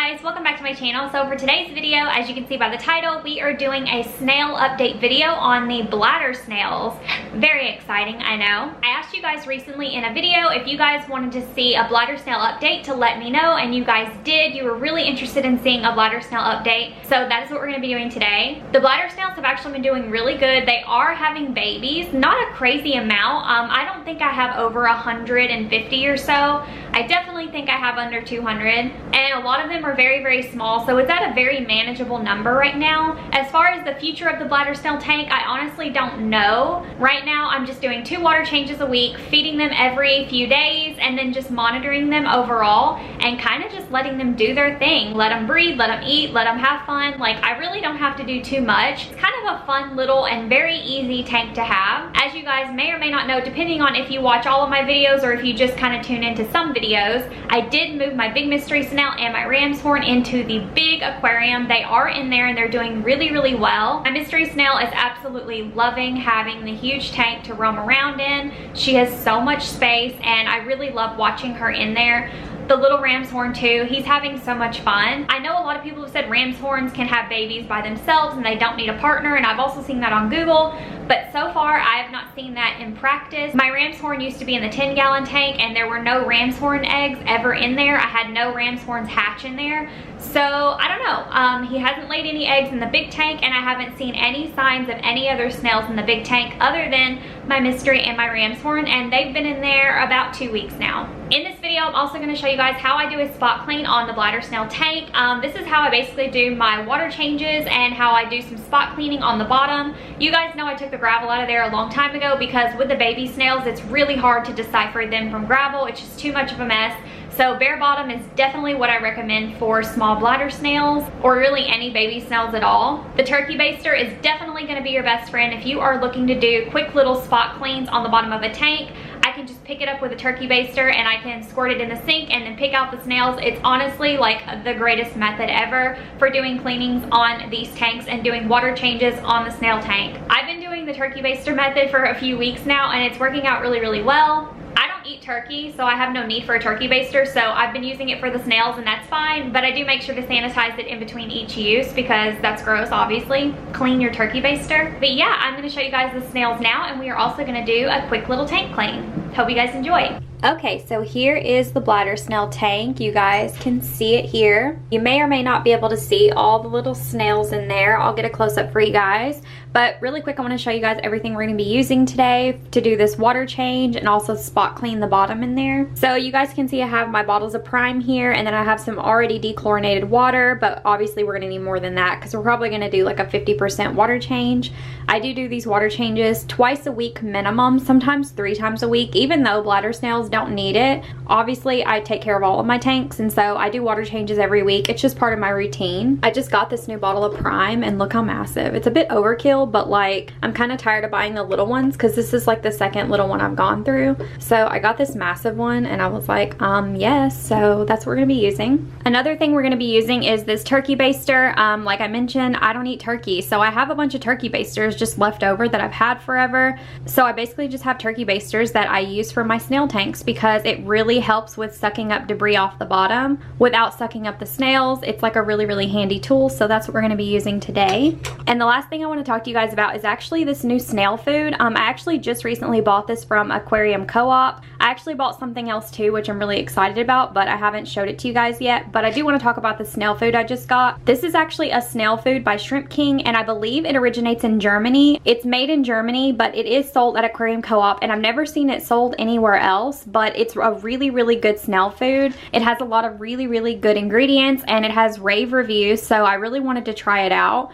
guys, welcome back to my channel. So for today's video, as you can see by the title, we are doing a snail update video on the bladder snails. Very exciting, I know. I asked you guys recently in a video if you guys wanted to see a bladder snail update to let me know, and you guys did. You were really interested in seeing a bladder snail update, so that is what we're going to be doing today. The bladder snails have actually been doing really good. They are having babies, not a crazy amount. I don't think I have over 150 or so. I definitely think I have under 200, and a lot of them are very, very small, so it's at a very manageable number right now. As far as the future of the bladder snail tank, I honestly don't know. Right now, I'm just doing 2 water changes a week, feeding them every few days, and then just monitoring them overall, and kind of just letting them do their thing. Let them breathe, let them eat, let them have fun. Like, I really don't have to do too much. It's kind of a fun little and very easy tank to have. As you guys may or may not know, depending on if you watch all of my videos or if you just kind of tune into some videos, I did move my big mystery snail and my ram's horn into the big aquarium. They are in there and they're doing really, really well. My mystery snail is absolutely loving having the huge tank to roam around in. She has so much space and I really love watching her in there. The little ram's horn too, he's having so much fun. I know a lot of people have said ram's horns can have babies by themselves and they don't need a partner, and I've also seen that on Google, but so far I have not seen that in practice. My ram's horn used to be in the 10-gallon tank and there were no ram's horn eggs ever in there. I had no ram's horns hatch in there. So I don't know, he hasn't laid any eggs in the big tank, and I haven't seen any signs of any other snails in the big tank other than my mystery and my ram's horn, and they've been in there about 2 weeks now. In this video, I'm also going to show you guys how I do a spot clean on the bladder snail tank. This is how I basically do my water changes and how I do some spot cleaning on the bottom. You guys know I took the gravel out of there a long time ago because with the baby snails, it's really hard to decipher them from gravel. It's just too much of a mess. So bare bottom is definitely what I recommend for small bladder snails, or really any baby snails at all. The turkey baster is definitely going to be your best friend if you are looking to do quick little spot cleans on the bottom of a tank. I can just pick it up with a turkey baster and I can squirt it in the sink and then pick out the snails. It's honestly like the greatest method ever for doing cleanings on these tanks and doing water changes on the snail tank. I've been doing the turkey baster method for a few weeks now and it's working out really, really well. I don't eat turkey, so I have no need for a turkey baster, so I've been using it for the snails and that's fine, but I do make sure to sanitize it in between each use because that's gross, obviously. Clean your turkey baster. But yeah, I'm going to show you guys the snails now, and we are also going to do a quick little tank clean. Hope you guys enjoy. Okay, so here is the bladder snail tank. You guys can see it here. You may or may not be able to see all the little snails in there. I'll get a close-up for you guys. But really quick, I want to show you guys everything we're going to be using today to do this water change and also spot clean the bottom in there. So you guys can see I have my bottles of Prime here, and then I have some already dechlorinated water, but obviously we're going to need more than that because we're probably going to do like a 50% water change. I do these water changes twice a week minimum, sometimes 3 times a week, even though bladder snails don't need it. Obviously, I take care of all of my tanks, and so I do water changes every week. It's just part of my routine. I just got this new bottle of Prime, and look how massive. It's a bit overkill, but like I'm kind of tired of buying the little ones because this is like the second little one I've gone through. So I got this massive one and I was like, yes, so that's what we're gonna be using. Another thing we're gonna be using is this turkey baster. Like I mentioned, I don't eat turkey, so I have a bunch of turkey basters just left over that I've had forever. So I basically just have turkey basters that I use for my snail tanks because it really helps with sucking up debris off the bottom without sucking up the snails. It's like a really, really handy tool, so that's what we're gonna be using today. And the last thing I want to talk to you guys about is actually this new snail food. I actually just recently bought this from Aquarium Co-op. I actually bought something else too, which I'm really excited about, but I haven't showed it to you guys yet. But I do want to talk about the snail food I just got. This is actually a snail food by Shrimp King, and I believe it originates in Germany. It's made in Germany, but it is sold at Aquarium Co-op, and I've never seen it sold anywhere else, but it's a really, really good snail food. It has a lot of really, really good ingredients, and it has rave reviews, so I really wanted to try it out.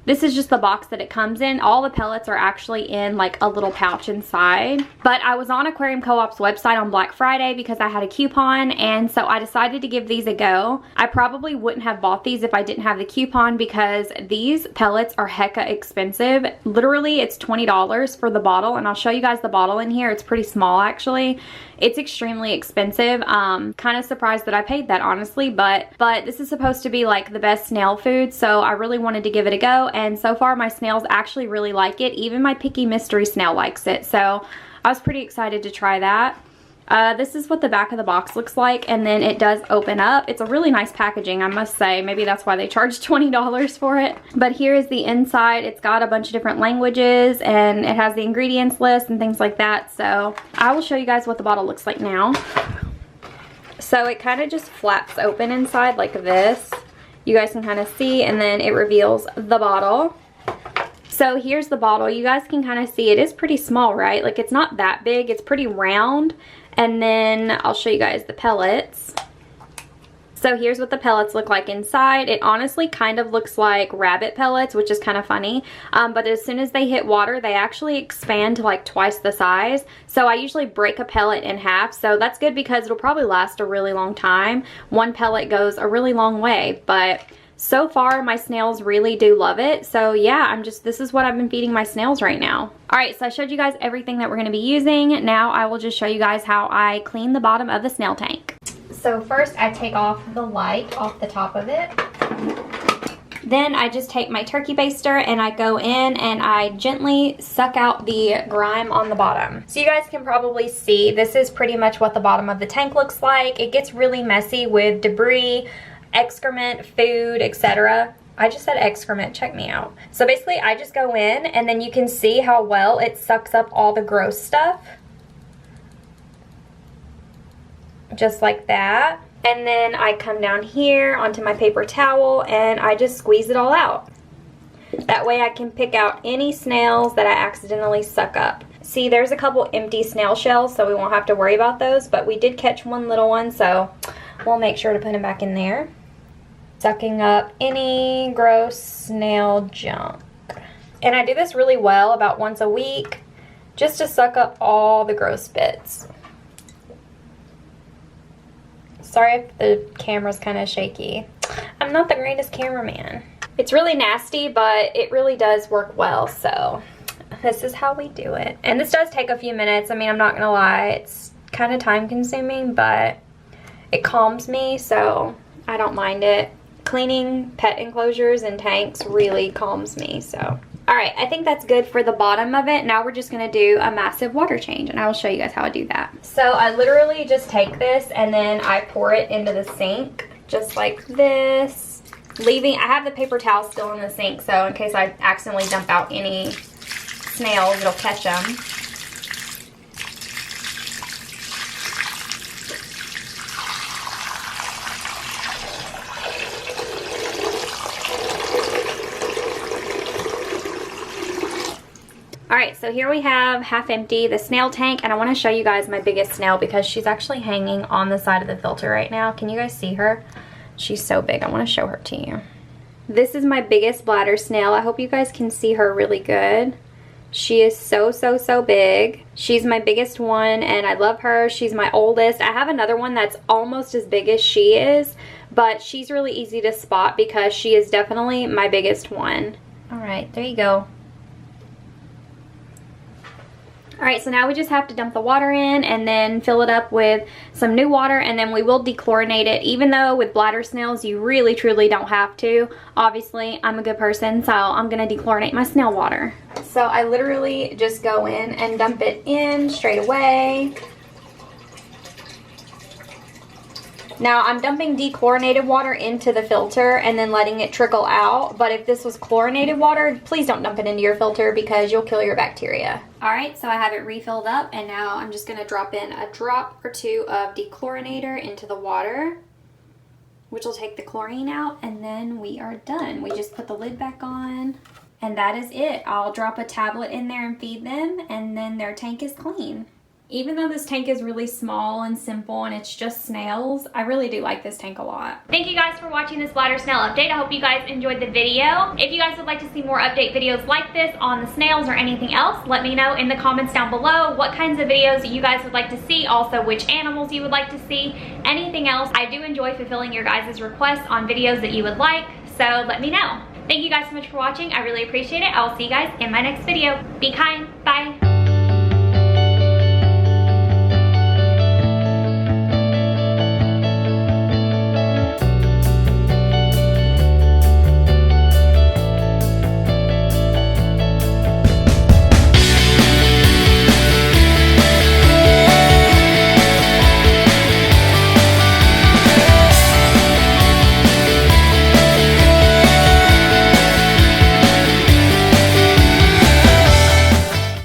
This is just the box that it comes in. All the pellets are actually in like a little pouch inside. But I was on Aquarium Co-op's website on Black Friday because I had a coupon, and so I decided to give these a go. I probably wouldn't have bought these if I didn't have the coupon because these pellets are hecka expensive. Literally, it's $20 for the bottle, and I'll show you guys the bottle in here. It's pretty small actually. It's extremely expensive. Kind of surprised that I paid that, honestly, but this is supposed to be like the best snail food, so I really wanted to give it a go, and so far my snails actually really like it. Even my picky mystery snail likes it, so I was pretty excited to try that. This is what the back of the box looks like, and then it does open up. It's a really nice packaging, I must say. Maybe that's why they charged $20 for it. But here is the inside. It's got a bunch of different languages, and it has the ingredients list and things like that. So I will show you guys what the bottle looks like now. So it kind of just flaps open inside like this. You guys can kind of see, and then it reveals the bottle. So here's the bottle. You guys can kind of see it is pretty small, right? Like, it's not that big. It's pretty round. And then I'll show you guys the pellets. So here's what the pellets look like inside. It honestly kind of looks like rabbit pellets, which is kind of funny. But as soon as they hit water, they actually expand to like twice the size. So I usually break a pellet in half. So that's good because it'll probably last a really long time. One pellet goes a really long way. But so far, my snails really do love it. So yeah, this is what I've been feeding my snails right now. All right, so I showed you guys everything that we're gonna be using. Now I will just show you guys how I clean the bottom of the snail tank. So first I take off the light off the top of it. Then I just take my turkey baster and I go in and I gently suck out the grime on the bottom. So you guys can probably see this is pretty much what the bottom of the tank looks like. It gets really messy with debris, excrement, food, etc. I just said excrement, check me out. So basically I just go in and then you can see how well it sucks up all the gross stuff. Just like that. And then I come down here onto my paper towel and I just squeeze it all out. That way I can pick out any snails that I accidentally suck up. See, there's a couple empty snail shells, so we won't have to worry about those, but we did catch one little one, so we'll make sure to put him back in there. Sucking up any gross snail junk. And I do this really well about once a week, just to suck up all the gross bits. Sorry if the camera's kind of shaky. I'm not the greatest cameraman. It's really nasty, but it really does work well, so this is how we do it. And this does take a few minutes. I mean, I'm not gonna lie, it's kind of time consuming, but it calms me, so I don't mind it. Cleaning pet enclosures and tanks really calms me, so. All right, I think that's good for the bottom of it. Now we're just gonna do a massive water change, and I will show you guys how I do that. So I literally just take this and then I pour it into the sink, just like this. I have the paper towel still in the sink, so in case I accidentally dump out any snails, it'll catch them. Alright, so here we have half empty the snail tank, and I want to show you guys my biggest snail because she's actually hanging on the side of the filter right now. Can you guys see her? She's so big. I want to show her to you. This is my biggest bladder snail. I hope you guys can see her really good. She is so big. She's my biggest one and I love her. She's my oldest. I have another one that's almost as big as she is, but she's really easy to spot because she is definitely my biggest one. Alright, there you go. Alright, so now we just have to dump the water in and then fill it up with some new water, and then we will dechlorinate it, even though with bladder snails you really truly don't have to. Obviously, I'm a good person, so I'm going to dechlorinate my snail water. So I literally just go in and dump it in straight away. Now I'm dumping dechlorinated water into the filter and then letting it trickle out, but if this was chlorinated water, please don't dump it into your filter because you'll kill your bacteria. Alright, so I have it refilled up and now I'm just going to drop in a drop or two of dechlorinator into the water, which will take the chlorine out, and then we are done. We just put the lid back on and that is it. I'll drop a tablet in there and feed them, and then their tank is clean. Even though this tank is really small and simple and it's just snails, I really do like this tank a lot. Thank you guys for watching this bladder snail update. I hope you guys enjoyed the video. If you guys would like to see more update videos like this on the snails or anything else, let me know in the comments down below what kinds of videos you guys would like to see, also which animals you would like to see, anything else. I do enjoy fulfilling your guys' requests on videos that you would like, so let me know. Thank you guys so much for watching. I really appreciate it. I will see you guys in my next video. Be kind. Bye.